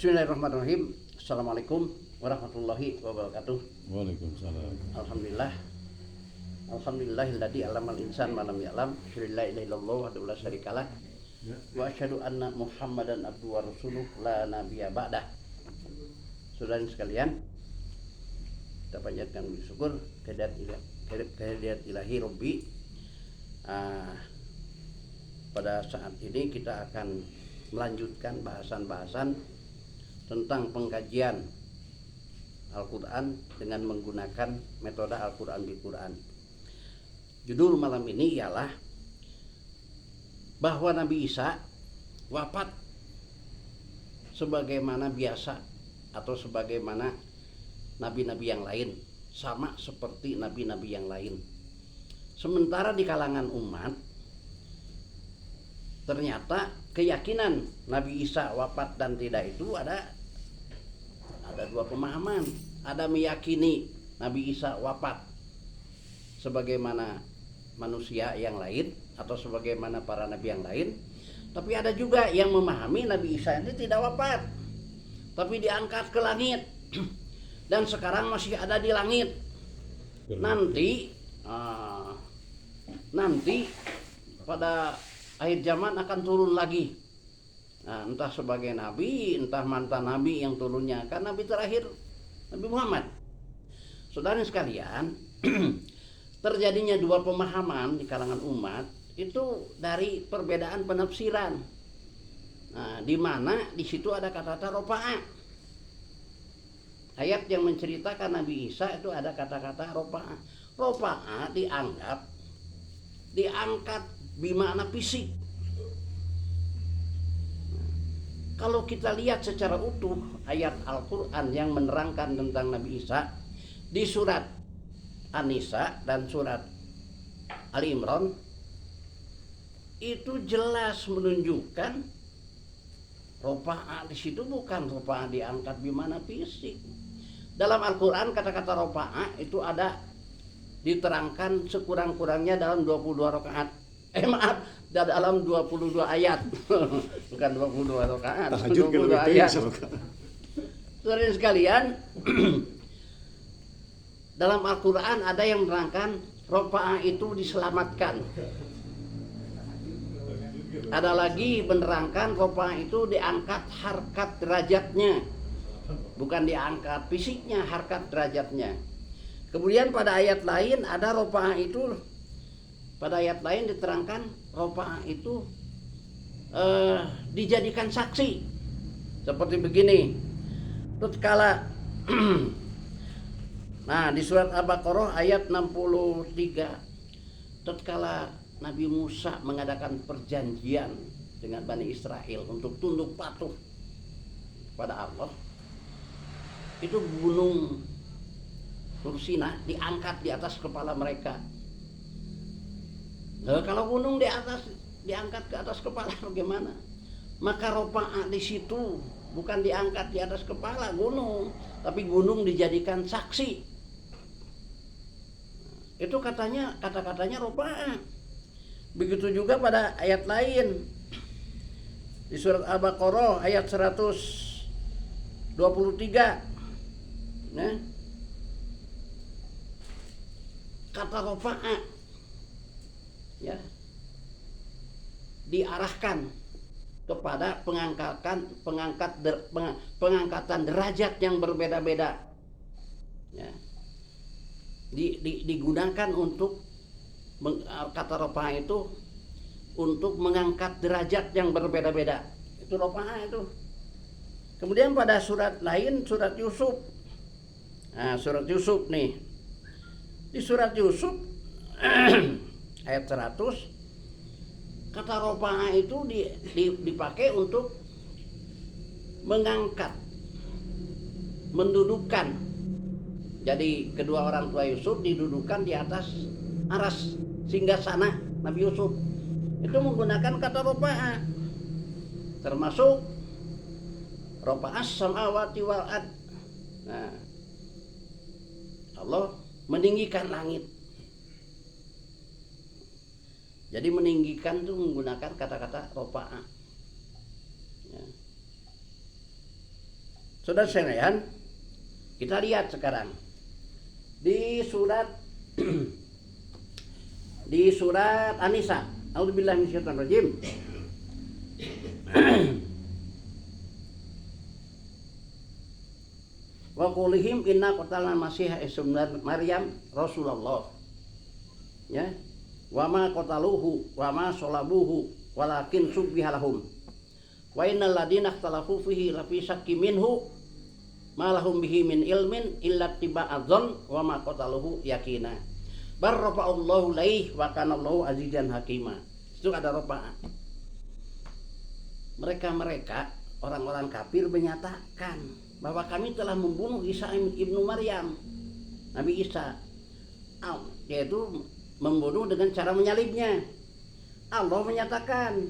Bismillahirrahmanirrahim. Assalamualaikum warahmatullahi wabarakatuh. Waalaikumsalam. Alhamdulillah. Alhamdulillahilladzi 'allamal insan ma lam ya'lam. La ilaha illallah wahdahu la syarikalah. Wa asyhadu anna Muhammadan abduhu wa rasuluh la nabiyya ba'dah. Saudara sekalian, kita panjatkan syukur kehadirat ilahi Rabbi. Pada saat ini kita akan melanjutkan bahasan-bahasan tentang pengkajian Al-Quran dengan menggunakan metode Al-Quran bil Quran. Judul malam ini ialah bahwa Nabi Isa wafat sebagaimana biasa atau sebagaimana nabi-nabi yang lain, sama seperti nabi-nabi yang lain. Sementara di kalangan umat ternyata keyakinan Nabi Isa wafat dan tidak itu ada dua pemahaman. Ada meyakini Nabi Isa wafat sebagaimana manusia yang lain atau sebagaimana para nabi yang lain, tapi ada juga yang memahami Nabi Isa ini tidak wafat tapi diangkat ke langit dan sekarang masih ada di langit. Nanti pada akhir zaman akan turun lagi. Nah, entah sebagai nabi, entah mantan nabi yang turunnya, kan nabi terakhir Nabi Muhammad. Saudara sekalian, terjadinya dua pemahaman di kalangan umat itu dari perbedaan penafsiran. Nah, di mana di situ ada kata-kata rofa'a. Ayat yang menceritakan Nabi Isa itu ada kata-kata rofa'a. Rofa'a diangkat bermakna fisik. Kalau kita lihat secara utuh ayat Al-Quran yang menerangkan tentang Nabi Isa di surat An-Nisa dan surat Ali Imran, itu jelas menunjukkan rofa'a di situ bukan rofa'a diangkat bimana fisik. Dalam Al-Quran kata-kata rofa'a itu ada diterangkan sekurang-kurangnya dalam 22 rakaat. Dalam 22 ayat. Bukan 22 rakaat, 22 ayat. Saudara sekalian, dalam Al-Quran ada yang menerangkan rofa'a itu diselamatkan. Ada lagi menerangkan rofa'a itu diangkat harkat derajatnya, bukan diangkat fisiknya, harkat derajatnya. Kemudian pada ayat lain ada rofa'a itu, pada ayat lain diterangkan rofa'a itu dijadikan saksi. Seperti begini. Tatkala nah, di surat Al-Baqarah ayat 63, tatkala Nabi Musa mengadakan perjanjian dengan Bani Israel untuk tunduk patuh pada Allah, itu gunung Tur Sina diangkat di atas kepala mereka. Nah, kalau gunung diangkat ke atas kepala bagaimana? Maka rofa'a di situ bukan diangkat di atas kepala gunung, tapi gunung dijadikan saksi. Itu kata-katanya rofa'a. Begitu juga pada ayat lain di surat Al-Baqarah ayat 123. Nah, kata rofa'a ya diarahkan kepada pengangkatan derajat yang berbeda-beda. Ya. Digunakan untuk kata rofa'a itu untuk mengangkat derajat yang berbeda-beda. Itu rofa'a itu. Kemudian pada surat lain, surat Yusuf. Nah, surat Yusuf nih. Di surat Yusuf ayat 100, kata rofa'a itu dipakai untuk mengangkat, mendudukkan. Jadi kedua orang tua Yusuf didudukan di atas aras singgasana Nabi Yusuf. Itu menggunakan kata rofa'a. Termasuk rofa'as samawati wal ard. Nah, Allah meninggikan langit. Jadi meninggikan itu menggunakan kata-kata rofa'a. Ya. Saudara sekalian, kita lihat sekarang di surat di surat An-Nisa. A'udzubillahi minasyaitonirrajim. Wa qulihim inna qatalna masih Isa Maryam Rasulullah. Ya. Wa ma qataluhu wa ma salabuhu walakin subbiha lahum. Wa innal ladina ikhtalafu fihi lafi syakkin minhu ma lahum bihi min ilmin illa tiba'adzon wa ma qataluhu yakina. Barrafa'allahu laih wa kana Allahu azizan hakima. Itu ada rofa. Mereka orang-orang kafir menyatakan bahwa kami telah membunuh Isa ibnu Maryam, Nabi Isa, yaitu membunuh dengan cara menyalibnya. Allah menyatakan,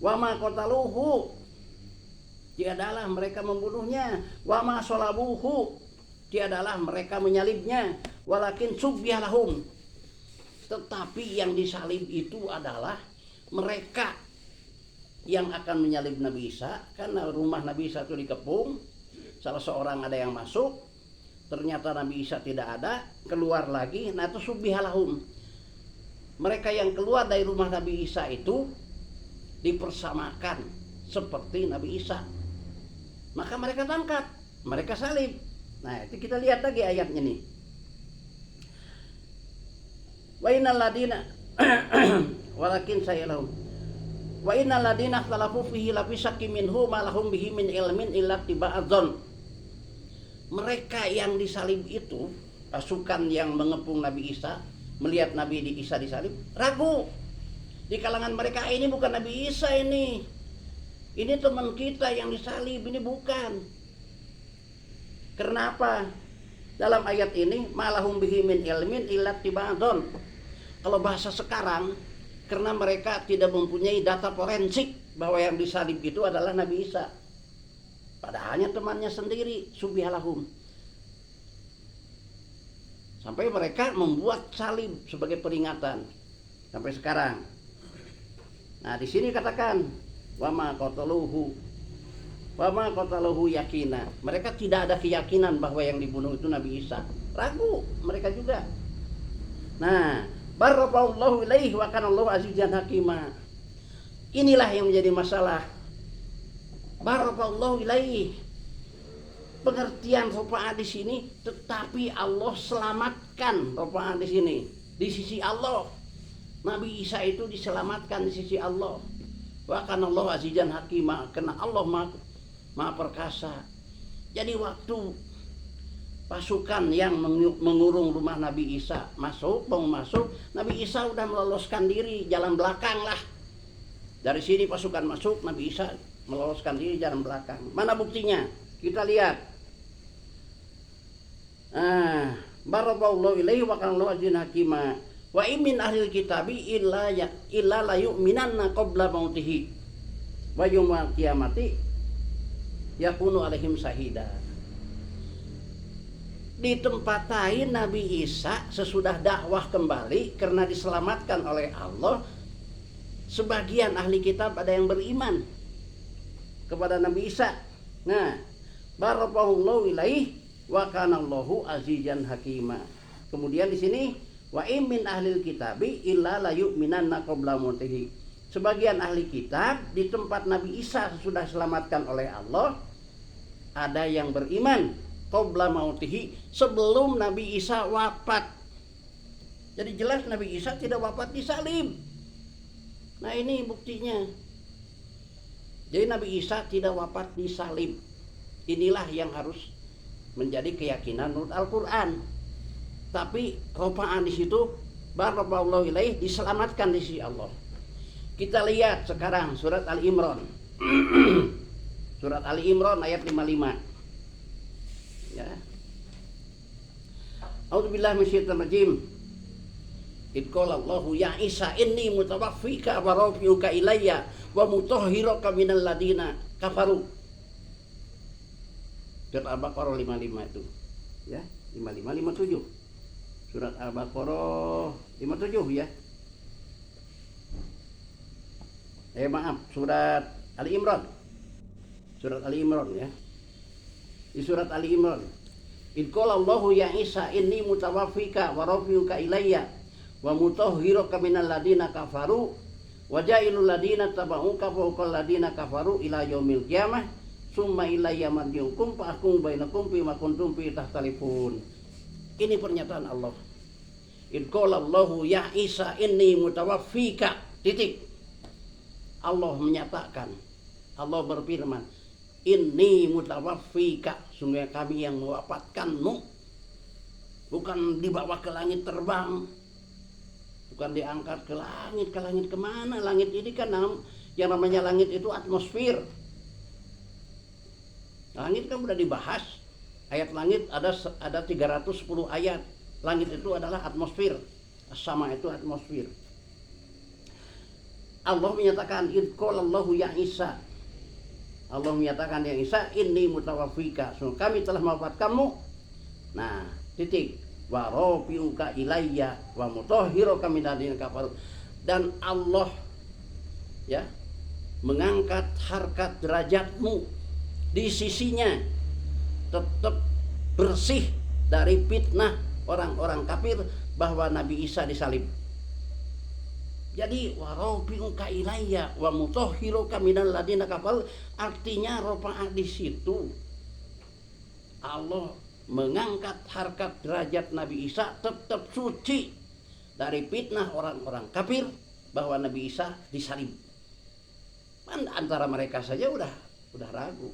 wa ma qataluhu, tiadalah mereka membunuhnya, wa ma salabuhu, tiadalah mereka menyalibnya, walakin subbiha lahum, tetapi yang disalib itu adalah mereka yang akan menyalib Nabi Isa, karena rumah Nabi Isa itu dikepung, salah seorang ada yang masuk, ternyata Nabi Isa tidak ada, keluar lagi, nah itu subbiha lahum. Mereka yang keluar dari rumah Nabi Isa itu dipersamakan seperti Nabi Isa, maka mereka tangkap, mereka salib. Nah itu kita lihat lagi ayatnya nih. Wa innal ladina walakin sayalahum wa innal ladina ikhtalafu fihi lafi syakkin minhu ma lahum bihi min ilmin illa tiba'adzon. Mereka yang disalib itu, pasukan yang mengepung Nabi Isa, melihat Nabi Isa disalib, ragu. Di kalangan mereka, ini bukan Nabi Isa ini teman kita yang disalib, ini bukan. Kenapa? Dalam ayat ini malahum bihi min ilmin illa tiba'adzon. Kalau bahasa sekarang, karena mereka tidak mempunyai data forensik bahwa yang disalib itu adalah Nabi Isa, padahalnya temannya sendiri, subbihalahum. Sampai mereka membuat salib sebagai peringatan sampai sekarang. Nah di sini katakan wa ma qataluhu yakina. Mereka tidak ada keyakinan bahwa yang dibunuh itu Nabi Isa, ragu mereka juga. Nah, barrafa'allahu ilaihi wa kana Allahu azizan hakima. Inilah yang menjadi masalah. Barrafa'allahu ilaihi, pengertian rafa'ah di sini, tetapi Allah selamatkan rafa'ah di sini di sisi Allah. Nabi Isa itu diselamatkan di sisi Allah. Wa kana Allahu azizan hakima, karena Allah Maha perkasa. Jadi waktu pasukan yang mengurung rumah Nabi Isa mau masuk, Nabi Isa udah meloloskan diri jalan belakang lah. Dari sini pasukan masuk, Nabi Isa meloloskan diri jalan belakang. Mana buktinya? Kita lihat. Barallahu ilaihi wa kana Allahu azizan hakima. Wa min ahlil kitabi illa la yu'minanna qabla mautihi wa yaumil qiyamati yakunu alaihim syahida. Di tempat lain Nabi Isa sesudah dakwah kembali karena diselamatkan oleh Allah, sebagian ahli kitab ada yang beriman kepada Nabi Isa. Nah, barallahu ilaihi wa kana Allahu azizan hakima. Kemudian di sini wa min ahlil kitabi illa la yu'minanna qabla mautihi. Sebagian ahli kitab di tempat Nabi Isa sudah diselamatkan oleh Allah, ada yang beriman qabla mautihi, sebelum Nabi Isa wafat. Jadi jelas Nabi Isa tidak wafat disalib. Nah ini buktinya. Jadi Nabi Isa tidak wafat disalib. Inilah yang harus menjadi keyakinan menurut Al-Quran. Tapi rafa'an di situ barallahu ilaihi, diselamatkan di sisi Allah. Kita lihat sekarang surat Ali Imran. Surat Ali Imran ayat 55. Ya. A'udzubillahi minasyaitonir rajim. Idqala Allahu ya Isa inni mutawaffika wa rafi'uka ilayya wa mutahhiruka minal ladina kafaru. Surat Al-Baqarah 55 itu. Ya, 55 57. Surat Al-Baqarah 57 ya. Maaf, surat Ali Imran. Surat Ali Imran ya. di surat Ali Imran. Id qala Allahu ya Isa inni mutawaffika wa rafi'uka ilayya wa mutahhiruka minal ladina kafaru wa ja'ilul ladina tabauka fawqal ladina kafaru ila yaumil qiyamah summa ilayya marji'ukum fa ahkum bainakum fima kuntum fi tahtalifun. Ini pernyataan Allah. Id qala Allahu ya Isa inni mutawaffika. Titik. Allah menyatakan, Allah berfirman, inni mutawaffika, sungguh kami yang mewafatkanmu. Bukan dibawa ke langit terbang, bukan diangkat ke langit kemana? Langit ini kan yang namanya langit itu atmosfer. Langit kan udah dibahas. Ayat langit ada 310 ayat. Langit itu adalah atmosfer. Sama itu atmosfer. Allah menyatakan id qala Allahu ya Isa. Allah menyatakan ya Isa inni mutawaffika. So, kami telah mewafatkanmu. Nah, titik. Wa rafi'uka ilayya wa mutahhiruka minal ladina kafaru. Dan Allah ya mengangkat harkat derajatmu di sisinya, tetap bersih dari fitnah orang-orang kafir bahwa Nabi Isa disalib. Jadi warafi'uka ilayya wa mutahhiruka minal ladina kafaru, artinya rafa'ah di situ Allah mengangkat harkat derajat Nabi Isa tetap suci dari fitnah orang-orang kafir bahwa Nabi Isa disalib. Antara mereka saja udah ragu.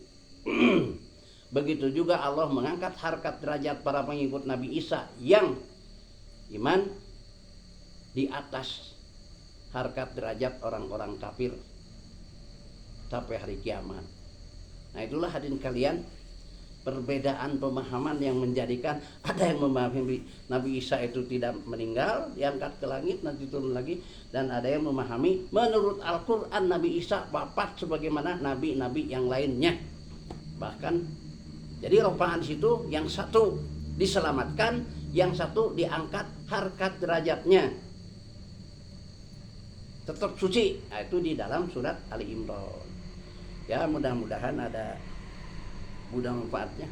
Begitu juga Allah mengangkat harkat derajat para pengikut Nabi Isa yang iman di atas harkat derajat orang-orang kafir sampai hari kiamat. Nah, itulah hadirin kalian perbedaan pemahaman yang menjadikan ada yang memahami Nabi Isa itu tidak meninggal, diangkat ke langit nanti turun lagi, dan ada yang memahami menurut Al-Qur'an Nabi Isa wafat sebagaimana nabi-nabi yang lainnya. Bahkan jadi rofaan situ yang satu diselamatkan, yang satu diangkat harkat derajatnya. Tetap suci. Nah, itu di dalam surat Ali Imran. Ya, mudah-mudahan ada manfaatnya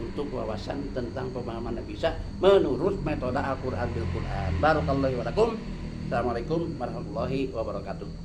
untuk wawasan tentang pemahaman Nabi Isa menurut metode Al-Qur'an bil Qur'an. Barakallahu wa lakum. Assalamualaikum warahmatullahi wabarakatuh.